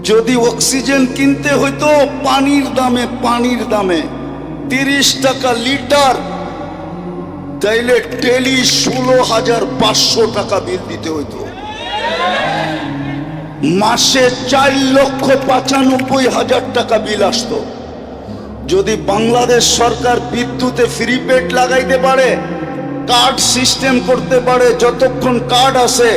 যদি অক্সিজেন কিনতে হইতো পানির দামে 30 টাকা লিটার, তাইলে ডেলি 16,500 টাকা বিল দিতে হইতো। মাসে 4,95,000 টাকা বিল আসতো। যদি বাংলাদেশ সরকার বিদ্যুতে ফ্রি পেড লাগাইতে পারে, কার্ড সিস্টেম করতে পারে, যতক্ষণ কার্ড আছে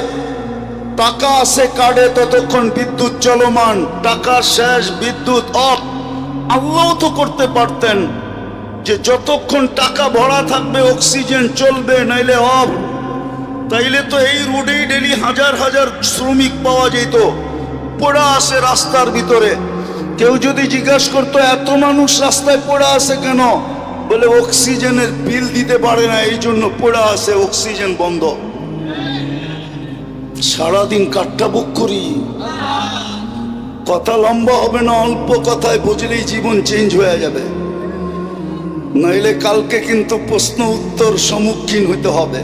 টাকা আছে কার্ডে ততক্ষণ বিদ্যুৎ চলমান, টাকা শেষ বিদ্যুৎ অফ। আল্লাহ তো করতে পারতেন যে যতক্ষণ টাকা ভরা থাকবে অক্সিজেন চলবে, নাইলে অফ। তাইলে তো এই রোডেই ডেলি হাজার হাজার শ্রমিক পাওয়া যেত, পড়া আছে রাস্তার ভিতরে। কেউ যদি জিজ্ঞাসা করতো এত মানুষ রাস্তায় পড়া আছে কেন, বলে অক্সিজেনের বিল দিতে পারে না, এই জন্য পড়া আছে, অক্সিজেন বন্ধ। সারাদিন কাঠটা বুক করি, কথা লম্বা হবে না, অল্প কথায় বুঝলেই জীবন চেঞ্জ হয়ে যাবে। নইলে কালকে কিন্তু প্রশ্ন উত্তর সম্মুখীন হইতে হবে।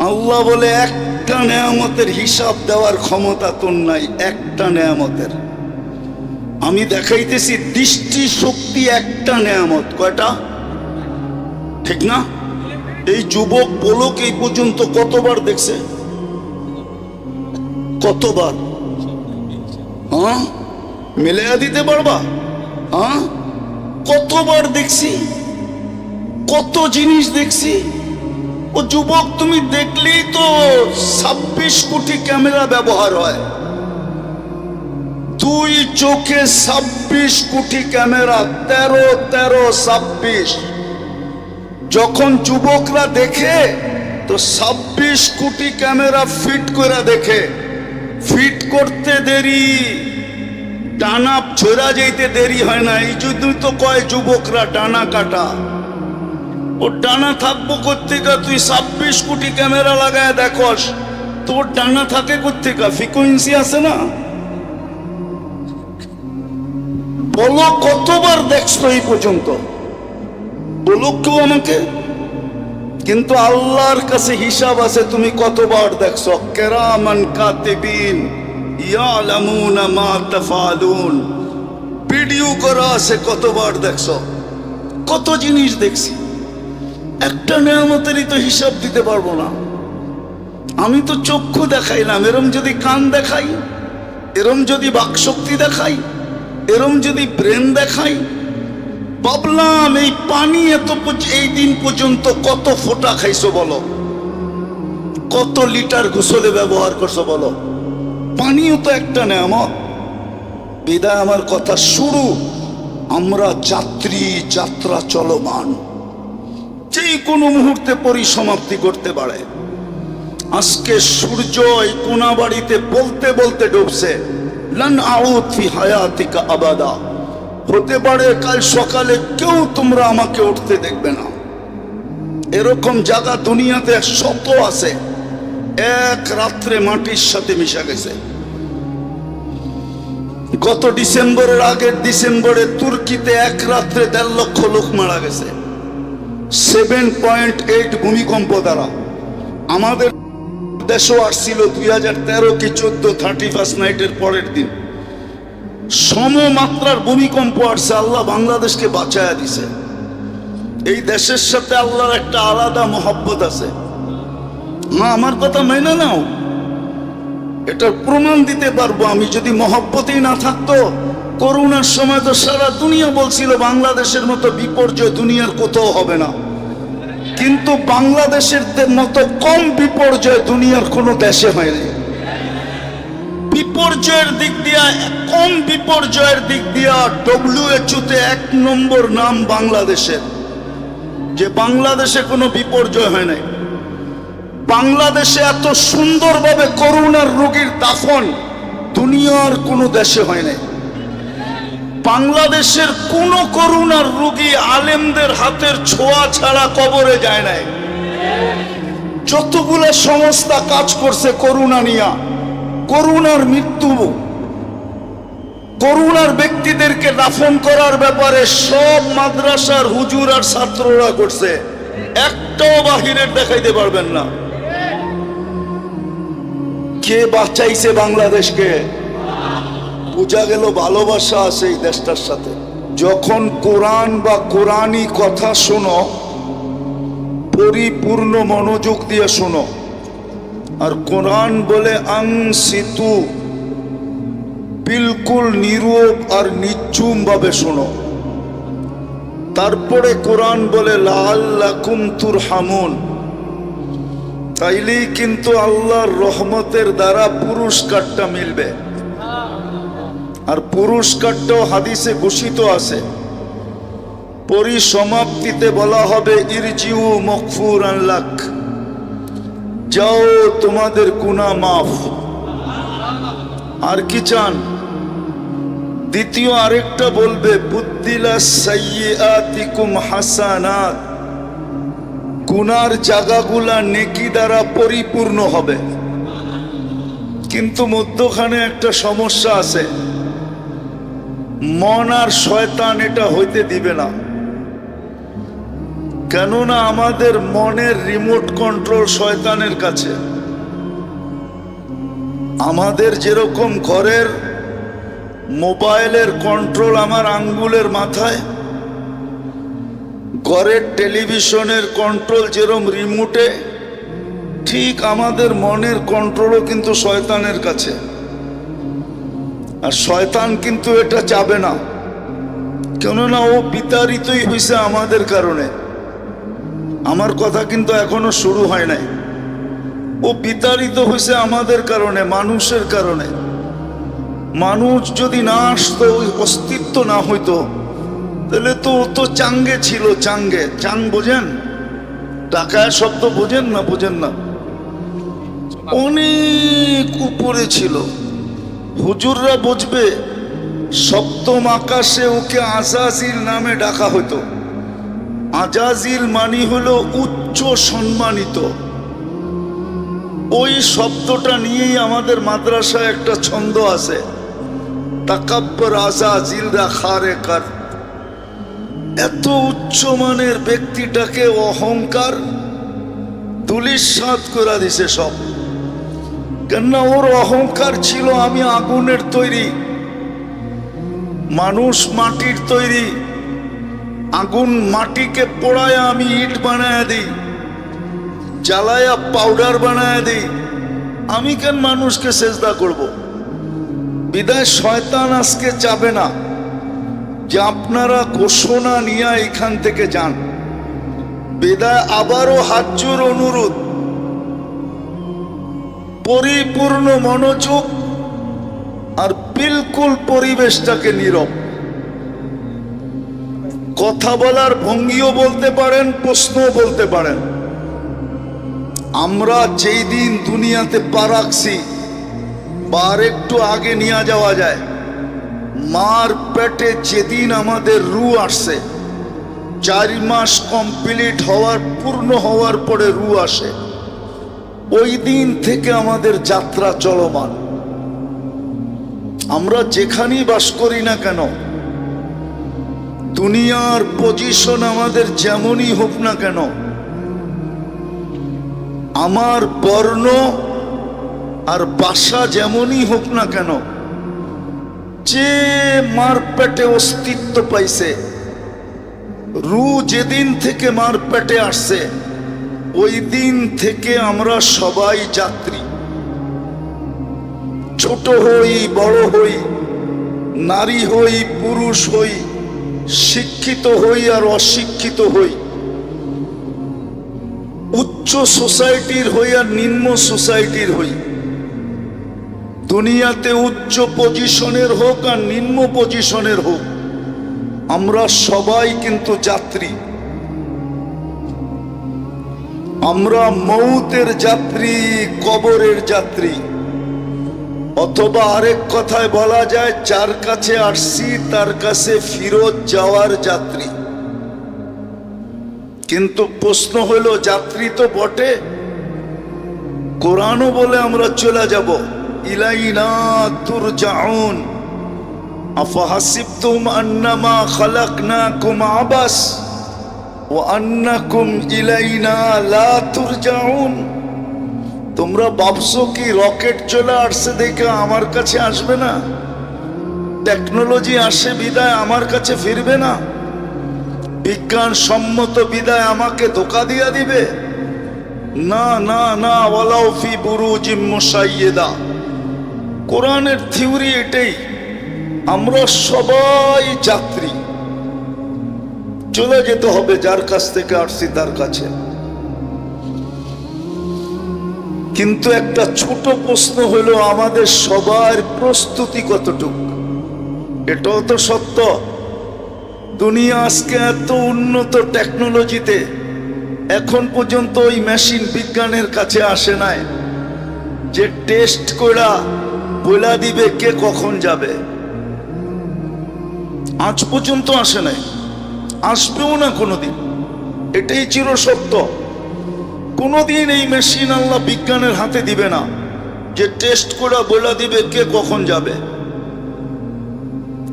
আল্লাহ বলে একটা নেয়ামতের হিসাব দেওয়ার ক্ষমতা তোর নাই, একটা নেয়ামতের। আমি দেখাইতেছি দৃষ্টি শক্তি একটা নেয়ামত। কয়টা? ঠিক না? এই যুবক বলক এই পর্যন্ত কতবার দেখছে? কতবার? হ্যাঁ, মিলাইয়া দিতে পারবা? হ্যাঁ, কতবার দেখছি, কত জিনিস দেখছি। ও যুবক, তুমি দেখলেই তো 26 কোটি ক্যামেরা ব্যবহার হয়, 2 চোখে 26 কোটি ক্যামেরা, 13 যখন যুবকরা দেখে তো 26 কোটি ক্যামেরা ফিট করে দেখে। ফিট করতে দেরি, ডানা ছোড়া যেতে দেরি হয় না। এই জন্যই তো কয় যুবকরা ডানা কাটা। ও ডানা থাকবো কোত্থেকা? তুই 26 কোটি ক্যামেরা লাগায় দেখোস, তোর ডানা থাকে কোত্থেকা? ফ্রিকোয়েন্সি আছে না? বলো কতবার দেখছো এই পর্যন্ত? বলো কেউ আমাকে। কিন্তু আল্লাহর কাছে হিসাব আছে তুমি কতবার দেখছো। কিরামান কাতিবিন ইয়ালামুনা মা তাফআলুন, ভিডিও করা আছে কতবার দেখছো। কত জিনিস দেখছি, একটা নেয়ামতেরই তো হিসাব দিতে পারবো না। আমি তো চক্ষু দেখাইলাম, এরম যদি কান দেখাই, এরম যদি বাকশক্তি দেখাই, এরম যদি ব্রেন দেখাই, ভাবলাম এই পানি এই দিন পর্যন্ত কত ফোঁটা খাইছো বলো, কত লিটার গোসলে ব্যবহার করছো বলো। পানিও তো একটা নেয়ামত। বিদায় আমার কথা শুরু, আমরা যাত্রী, যাত্রা চলমান, যে কোনো মুহূর্তে পরিসমাপ্তি করতে পারে। আজকে সূর্য এই কোনাবাড়িতে বলতে বলতে ডুবছে, লান আউদ ফি হায়াতিকা আবাদা। হতে পারে কাল সকালে কেউ তোমরা আমাকে উঠতে দেখবে না। এরকম জায়গা দুনিয়াতে শত আছে, এক রাত্রে মাটির সাথে মিশা গেছে। গত ডিসেম্বরের আগের ডিসেম্বরে তুর্কিতে এক রাত্রে 1.5 লক্ষ লোক মারা গেছে 7.8 ভূমিকম্প দ্বারা। আমাদের দেশও আসছিল 2013 কি 14 31 নাইটের পরের দিন সমমাত্রার ভূমিকম্প আসছে। আল্লাহ বাংলাদেশকে বাঁচায়া দিছে। এই দেশের সাথে আল্লাহর একটা আলাদা মহব্বত আছে। না, আমার কথা মেনে নাও, এটার প্রমাণ দিতে পারবো আমি। যদি মহব্বতই না থাকতো, করোনার সময় তো সারা দুনিয়া বলছিল বাংলাদেশের মতো বিপর্যয় দুনিয়ার কোথাও হবে না, কিন্তু বাংলাদেশের মতো কম বিপর্যয় দুনিয়ার কোনো দেশে হয়নি। বিপর্যয়ের দিক দিয়া, কম বিপর্যয়ের দিক দিয়া WHO তে 1 নম্বর নাম বাংলাদেশের, যে বাংলাদেশে কোনো বিপর্যয় হয় নাই। বাংলাদেশে এত সুন্দরভাবে করোনার রোগীর দাফন দুনিয়ার কোনো দেশে হয় নাই। বাংলাদেশের কোন করোনার রোগী আলেমদের হাতের ছোঁয়া ছাড়া কবরে যায় নাই। যতগুলো সংস্থা কাজ করছে করোনা নিয়ে, করোনার মৃত্যু, করোনার ব্যক্তিদেরকে দাফন করার ব্যাপারে সব মাদ্রাসার হুজুর আর ছাত্ররা করছে। একটাও বাহিরের দেখাইতে পারবেন না। কে বাঁচাইছে বাংলাদেশকে? বোঝা গেল ভালোবাসা আছে এই দেশটার সাথে। যখন কোরআন বা কোরআনী কথা শোনো, পরিপূর্ণ মনোযোগ দিয়ে শোনো। আর কোরআন বলে আনসিতু, বিলকুল নীরব আর নিঝুম ভাবে শোনো। তারপরে কোরআন বলে লাআল্লাকুম তুরহামুন, তাইলেই কিন্তু আল্লাহর রহমতের দ্বারা পুরস্কারটা মিলবে। আর পুরস্কারটাও হাদিসে ঘোষিত আছে। পরিসমাপ্তিতে বলা হবে ইরজিউ মাগফুরান লাক, যাও তোমাদের গুনাহ মাফ। আর কি চান? দ্বিতীয় আরেকটা বলবে বুদ্দিলা সাইয়্যাতিকুম হাসানাত, গুনার জায়গাগুলা নেকি দ্বারা পরিপূর্ণ হবে। কিন্তু মধ্যখানে একটা সমস্যা আছে, মন আর শয়তান এটা হইতে দিবে না। কেননা আমাদের মনের রিমোট কন্ট্রোল শয়তানের কাছে। আমাদের যেরকম ঘরের মোবাইলের কন্ট্রোল আমার আঙ্গুলের মাথায়, ঘরের টেলিভিশনের কন্ট্রোল যেরকম রিমোটে, ঠিক আমাদের মনের কন্ট্রোলও কিন্তু শয়তানের কাছে। আর শয়তান কিন্তু এটা চাবে না, কেননা ও বিতাড়িতই হয়েছে আমাদের কারণে। আমার কথা কিন্তু এখনো শুরু হয় নাই। ও বিতাড়িত হয়েছে আমাদের কারণে, মানুষের কারণে। মানুষ যদি না আসতো, ওই অস্তিত্ব না হইতো, তাহলে তো ও তো চাঙ্গে ছিল। চাঙ্গে, চাং বোঝেন? টাকায় শব্দ বোঝেন না? বোঝেন না? অনেক উপরে ছিল। হুজুররা বুঝবে, সপ্তম আকাশে ওকে আজাজিল নামে ডাকা হতো। আজাজিল মানি হলো উচ্চ সম্মানিত। ওই শব্দটা নিয়েই আমাদের মাদ্রাসায় একটা ছন্দ আছে, তাকাব্বর আজাজিল রাখারে কার। এত উচ্চমানের ব্যক্তিটাকে অহংকার ধূলিসাৎ করে দিছে সব। কেননা ওর অহংকার ছিল আমি আগুনের তৈরি, মানুষ মাটির তৈরি। আগুন মাটিকে পোড়ায় আমি ইট বানায় দিই, জ্বালায়া পাউডার বানায় দিই। আমি কেন মানুষকে সেজদা করব? বিদায় শয়তান আজকে চাবে না যে আপনারা ঘোষণা নিয়ে এখান থেকে যান। বিদায় আবারও হাজ্জুর অনুরোধ, পরিপূর্ণ মনোযোগ আর বিলকুল পরিবেশটাকে নীরব। কথা বলার ভঙ্গিও বলতে পারেন, প্রশ্নও বলতে পারেন। আমরা যেই দিন দুনিয়াতে পা রাখছি, বা আর একটু আগে নিয়ে যাওয়া যায়, মার পেটে যেদিন আমাদের রু আসছে, 4 মাস কমপ্লিট হওয়ার, পূর্ণ হওয়ার পরে রু আসে, ওই দিন থেকে আমাদের যাত্রা চলমান। আমরা যেখানেই বাস করি না কেন, দুনিয়ার পজিশন আমাদের যেমনই হোক না কেন, আমার বর্ণ আর বাসা যেমনই হোক না কেন, যে মার পেটে অস্তিত্ব পাইছে, রু যেদিন থেকে মার পেটে আসছে, ওই দিন থেকে আমরা সবাই যাত্রী। ছোট হই, বড় হই, নারী হই, পুরুষ হই, শিক্ষিত হই আর অশিক্ষিত হই, উচ্চ সোসাইটির হই আর নিম্ন সোসাইটির হই, দুনিয়াতে উচ্চ পজিশনের হোক আর নিম্ন পজিশনের হোক, আমরা সবাই কিন্তু যাত্রী। আমরা মৌতের যাত্রী, কবরের যাত্রী। অথবা আরেক কথায় বলা যায়, যার কাছে আসছি তার কাছে ফিরত যাওয়ার যাত্রী। কিন্তু প্রশ্ন হলো, যাত্রী তো বটে, কোরআনও বলে আমরা চলে যাব, ইলাইনা তুরজাউন আফাহাসিবতুম আন্নামা খালাকনাকুম আবাস ওয়া আন্নাকুম ইলাইনা লা তুরজাউন। তোমরা ভাবছো কি রকেট চলে আসছে দেখে আমার কাছে আসবে না? টেকনোলজি আসে বিদায় আমার কাছে ফিরবে না? বিজ্ঞান সম্মত বিদায় আমাকে ধোকা দিয়া দিবে? না না না, ওয়ালাউ ফি বুরুজিম মুশাইয়্যিদা। কোরআনের থিওরি এটাই, আমরা সবাই যাত্রী, চলে যেতে হবে যার কাছ থেকে আসছি তার কাছে। কিন্তু একটা ছোট প্রশ্ন হলো আমাদের সবার প্রস্তুতি কতটুকু? এটাও তো সত্য, দুনিয়া আজকে এত উন্নত টেকনোলজিতে এখন পর্যন্ত ওই মেশিন বিজ্ঞানের কাছে আসে নাই যে টেস্ট করা বলে দিবে কে কখন যাবে। আজ পর্যন্ত আসে নাই, আসবেও না কোনোদিন। এটাই চিরসত্য। কোনোদিন এই মেশিন আল্লাহ বিজ্ঞানের হাতে দিবে না যে টেস্ট করা বলে দিবে কে কখন যাবে।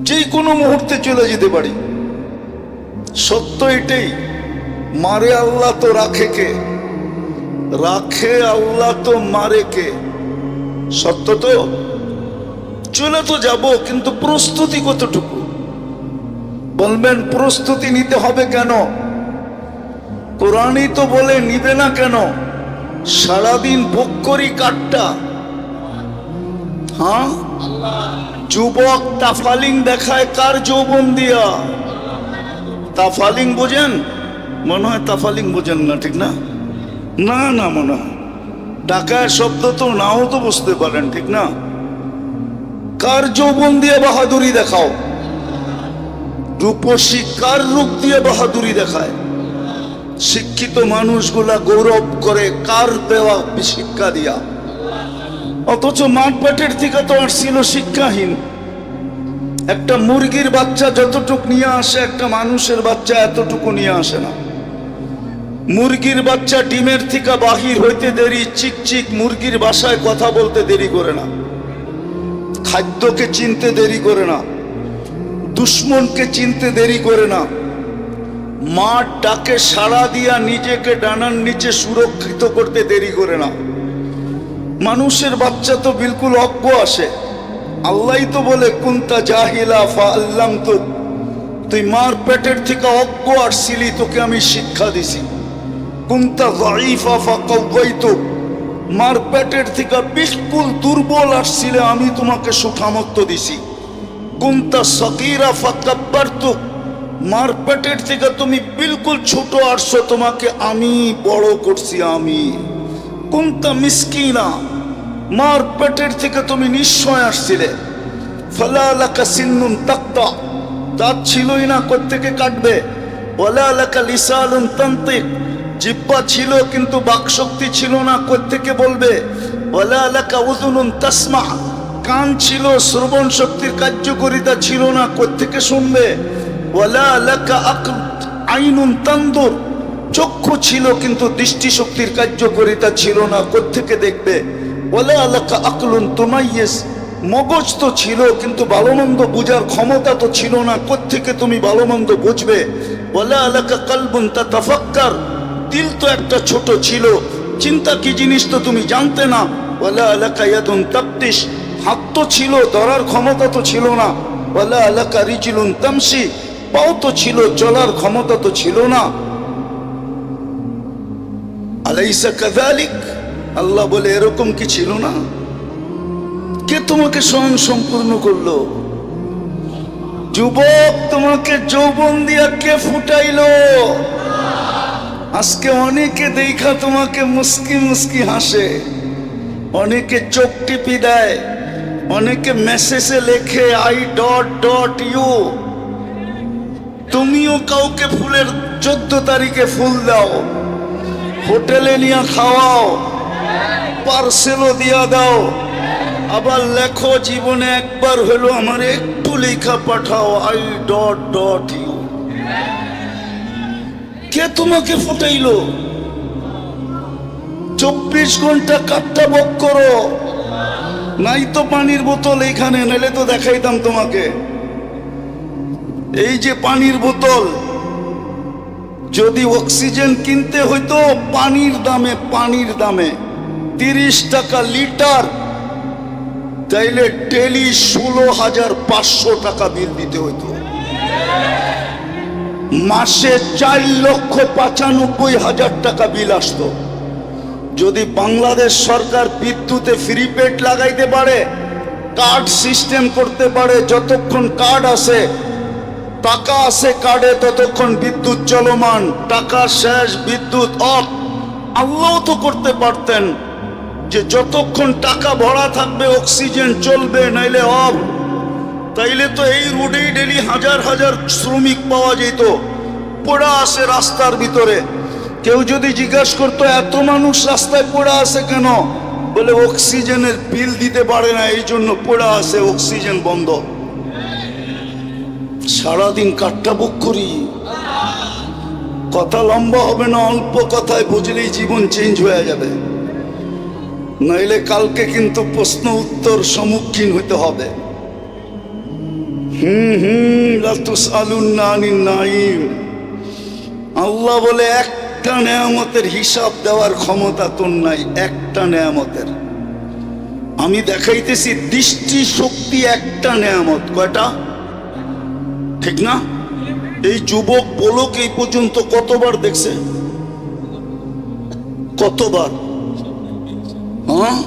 যে কোনো মুহূর্তে চলে যেতে পারি। সত্য এটাই, মারে আল্লাহ তো রাখে কে? রাখে আল্লাহ তো মারে কে? সত্য তো। চলে তো যাব, কিন্তু প্রস্তুতি কতটুকু? বলবেন প্রস্তুতি নিতে হবে কেন? কোরআনই তো বলে নিবে না কেন? সারাদিন ভোগ করি কাঠটা। হ্যাঁ, যুবক তাফালিং দেখায় কার যৌবন দিয়া? তাফালিং বোঝেন? মনে হয় তাফালিং বোঝেন না, ঠিক না? না না, মনে হয় টাকার শব্দ তো নাও তো বুঝতে পারেন, ঠিক না? কার যৌবন দিয়ে বাহাদুরি দেখাও? রূপসী কার রূপ দিয়ে বাহাদুরি দেখায়? শিক্ষিত মানুষগুলা গৌরব করে কার দেওয়া শিক্ষা দিয়া? অথচ মাঠপাটের থেকে তো আসছিল শিক্ষাহীন। একটা মুরগির বাচ্চা যতটুকু নিয়ে আসে একটা মানুষের বাচ্চা এতটুকু নিয়ে আসে না। মুরগির বাচ্চা ডিমের থেকে বাহির হইতে দেরি, চিকচিক মুরগির ভাষায় কথা বলতে দেরি করে না, খাদ্যকে চিনতে দেরি করে না, দুশ্মনকে চিনতে দেরি করে না, মার ডাকে সাড়া দিয়া নিজেকে ডানার নিচে সুরক্ষিত করতে দেরি করে না। মানুষের বাচ্চা তো বিলকুল অজ্ঞ আসে। আল্লাহই তো বলে কুনতা জাহিলা ফাআল্লামতুক, তুই মার পেটের থেকে অজ্ঞ আসছিলি, তোকে আমি শিক্ষা দিছি। কুনতা যায়ীফা ফাকাওয়াইতুক, মার পেটের থেকে বিলকুল দুর্বল আসছিলে, আমি তোমাকে সুঠামত্ব দিছি। কুনতা সগীরা ফাকাব্বারতুক, মার পেটের থেকে তুমি বিলকুল ছোট আসছো, তোমাকে আমি বড় করছি আমি। কুনতা মিসকিনা, মার পেটের থেকে তুমি নিশ্চয় আসছিলে। ফালা লাকা সিন্নুন তাক্তা, দাঁত ছিলই না, কোত্থেকে কাটবে। ওয়ালা লাকা লিসানুন তানতিক, জিহ্বা ছিল কিন্তু বাকশক্তি ছিল না, কোত্থেকে বলবে। ওয়ালা লাকা উযুনুন তাসমা, কান ছিল শ্রবণ শক্তির কার্যকারিতা ছিল না, কোত্থেকে শুনবে। ওয়ালা লাকা আইনুন তানদুর, চক্ষু ছিল কিন্তু দৃষ্টিশক্তির কার্যকারিতা ছিল না, কোত্থেকে দেখবে। ওয়ালা লাকা আকলুন তুমাইয়িজ, মগজ তো ছিল কিন্তু ভালো মন্দ বুঝার ক্ষমতা তো ছিল না, কোত্থেকে তুমি ভালো মন্দ বুঝবে। ওয়ালা লাকা কলবুন তাতাফাক্কার, দিল তো একটা ছোট ছিল, চিন্তা কি জিনিস তো তুমি জানতে না। ওয়ালা লাকা ইয়াদুন তাবতিশ, হাত তো ছিল, ধরার ক্ষমতা তো ছিল না। ওয়ালা লাকা রিজলুন তামশি, পাও তো ছিল, চলার ক্ষমতা তো ছিল না। আলাইসা কাযালিক, আল্লাহ বলে এরকম কি ছিল না? কে তোমাকে স্বয়ং সম্পূর্ণ করলো? যুবক, তোমাকে যৌবন দিয়া কে ফুটাইলো? আজকে অনেকে দেখা তোমাকে মুস্কি মুস্কি হাসে, অনেকে চোখ টিপি দেয়, অনেকে মেসেজে লেখে আই ডট ডট ইউ। তুমিও কাউকে ফুলের 14 তারিখে ফুল দাও, হোটেলে নিয়ে খাওয়াও, পার্সেলও দিয়া দাও, আবার লেখো জীবনে একবার হলো আমার একটু লেখা পাঠাও আই ডট ডট ইউ। কে তোমাকে ফুটাইলো? 24 ঘন্টা কাটটা বক করো, নাই তো পানির বোতল এইখানে, নাইলে তো দেখাইতাম তোমাকে। এই যে পানির বোতল, যদি অক্সিজেন কিনতে হইতো পানির দামে, পানির দামে, 30 টাকা লিটার, তাইলে ডেলি 16,500 টাকা বিল দিতে হইতো। মাসে 4,95,000 টাকা বিল আসতো। যদি বাংলাদেশ সরকার বিদ্যুতে ফ্রি পেড লাগাইতে পারে, কার্ড সিস্টেম করতে পারে, যতক্ষণ কার্ড আছে, টাকা আছে কার্ডে, ততক্ষণ বিদ্যুৎ চলমান, টাকা শেষ বিদ্যুৎ অফ। আল্লাহ তো করতে পারতেন যে যতক্ষণ টাকা ভরা থাকবে অক্সিজেন চলবে, নাইলে অফ। তাইলে তো এই রোডেই ডেলি হাজার হাজার শ্রমিক পাওয়া যেত, পড়া আছে রাস্তার ভিতরে। কেউ যদি জিজ্ঞাসা করতো এত মানুষ রাস্তায় পড়া আছে কেন, বলে অক্সিজেনের বিল দিতে পারে না, এই জন্য পড়া আছে, অক্সিজেন বন্ধ। সারাদিন কাঠটা বুক করি, কথা লম্বা হবে না, অল্প কথায় বুঝলেই জীবন চেঞ্জ হয়ে যাবে। নইলে কালকে কিন্তু প্রশ্ন উত্তর সম্মুখীন হইতে হবে। আল্লাহ বলে একটা নেয়ামতের হিসাব দেওয়ার ক্ষমতা তোর নাই, একটা নেয়ামতের। আমি দেখাইতেছি দৃষ্টি শক্তি একটা নেয়ামত। কয়টা? ঠিক না? এই যুবক বলক এই পর্যন্ত কতবার দেখছে? কতবার? হ্যাঁ,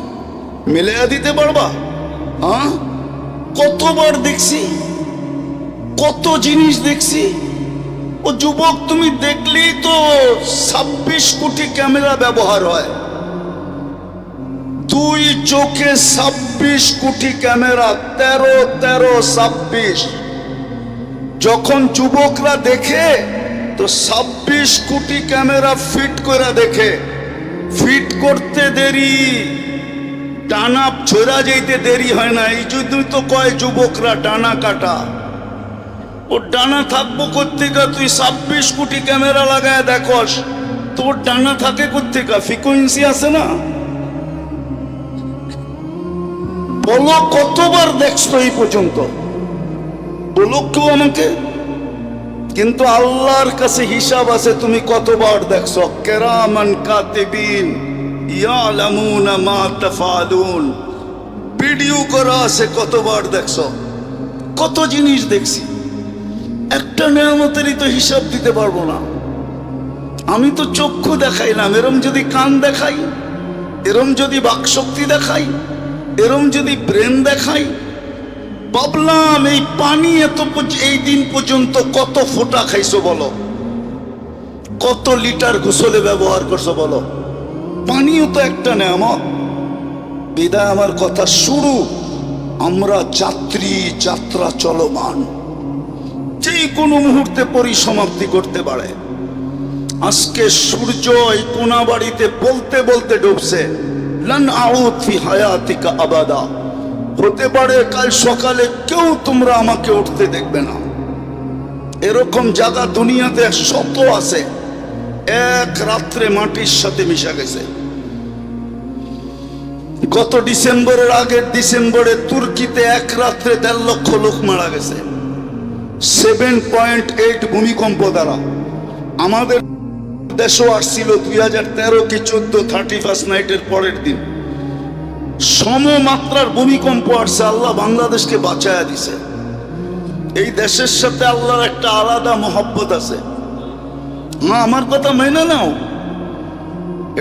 মিলাইয়া দিতে পারবা? হ্যাঁ, কতবার দেখছি, কত জিনিস দেখছি। ও যুবক, তুমি দেখলেই তো 26 কোটি ক্যামেরা ব্যবহার হয়, 2 চোখে 26 কোটি ক্যামেরা, 13 যখন যুবকরা দেখে তো 26 কোটি ক্যামেরা ফিট করে দেখে। ফিট করতে দেরি, টানা ছোড়া যেতে দেরি হয় না। এই জন্যই তো কয় যুবকরা ডানা কাটা। ও ডানা থাকবো কোত্থেকা? তুই 26 কোটি ক্যামেরা লাগায় দেখস, তোর ডানা থাকে কোত্থেকা? ফ্রিকোয়েন্সি আছে না? বলো কতবার দেখছো এই পর্যন্ত? বলো কেউ আমাকে। কিন্তু আল্লাহর কাছে হিসাব আছে তুমি কতবার দেখছো। কিরামান কাতিবিন ইয়ালামুনা মা তাফআলুন, ভিডিও করা আছে কতবার দেখছো। কত জিনিস দেখছি, একটা নেয়ামতেরই তো হিসাব দিতে পারবো না। আমি তো চক্ষু দেখাইলাম, এরম যদি কান দেখাই, এরম যদি বাকশক্তি দেখাই, এরম যদি ব্রেন দেখাই, ভাবলাম এই পানি এই দিন পর্যন্ত কত ফোঁটা খাইছো বলো, কত লিটার গোসলে ব্যবহার করছো বলো। পানিও তো একটা নেয়ামত। বিদায় আমার কথা শুরু, আমরা যাত্রী, যাত্রা চলমান, যে কোনো মুহূর্তে পরিসমাপ্তি করতে পারে। আজকে সূর্য এই কোনাবাড়িতে বলতে বলতে ডুবছে, লান আউদ ফি হায়াতিকা আবাদা। হতে পারে কাল সকালে কেউ তোমরা আমাকে উঠতে দেখবে না। এরকম জায়গা দুনিয়াতে শত আছে, এক রাত্রে মাটির সাথে মিশা গেছে। গত ডিসেম্বরের আগের ডিসেম্বরে তুর্কিতে এক রাত্রে 1.5 লক্ষ লোক মারা গেছে 7.8 ভূমিকম্প দ্বারা। আমাদের দেশও আসছিল 2013 কি 14 31 নাইটের পরের দিন সমমাত্রার ভূমিকম্প আসছে। আল্লাহ বাংলাদেশকে বাঁচায়া দিছে। এই দেশের সাথে আল্লাহর একটা আলাদা মহব্বত আছে। হ্যাঁ, আমার কথা মেনে নাও,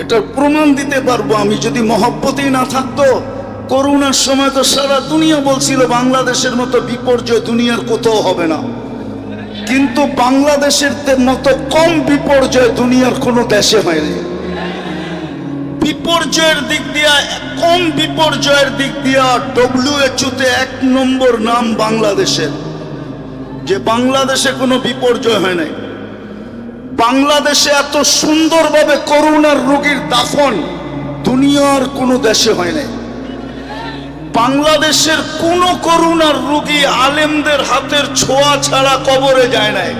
এটার প্রমাণ দিতে পারবো আমি। যদি মহব্বতই না থাকতো, করোনার সময় তো সারা দুনিয়া বলছিল বাংলাদেশের মতো বিপর্যয় দুনিয়ার কোথাও হবে না, কিন্তু বাংলাদেশের মতো কম বিপর্যয় দুনিয়ার কোনো দেশে হয়নি। বিপর্যয়ের দিক দিয়া, কম বিপর্যয়ের দিক দিয়া WHO তে 1 নম্বর নাম বাংলাদেশের, যে বাংলাদেশে কোনো বিপর্যয় হয় নাই। বাংলাদেশে এত সুন্দরভাবে করোনার রোগীর দাফন দুনিয়ার কোনো দেশে হয় নাই। বাংলাদেশের কোন করোনার রোগী আলেমদের হাতের ছোঁয়া ছাড়া কবরে যায় নাই।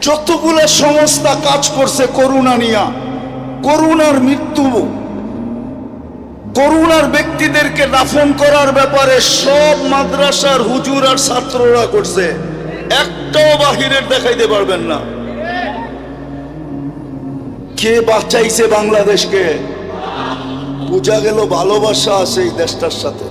যতগুলো সংস্থা কাজ করছে করোনা নিয়ে, করোনার মৃত্যু, করোনার ব্যক্তিদেরকে দাফন করার ব্যাপারে সব মাদ্রাসার হুজুর আর ছাত্ররা করছে। একটাও বাহিরের দেখাইতে পারবেন না। কে বাঁচাইছে বাংলাদেশকে? বোঝা গেল ভালোবাসা আছে এই দেশটার সাথে।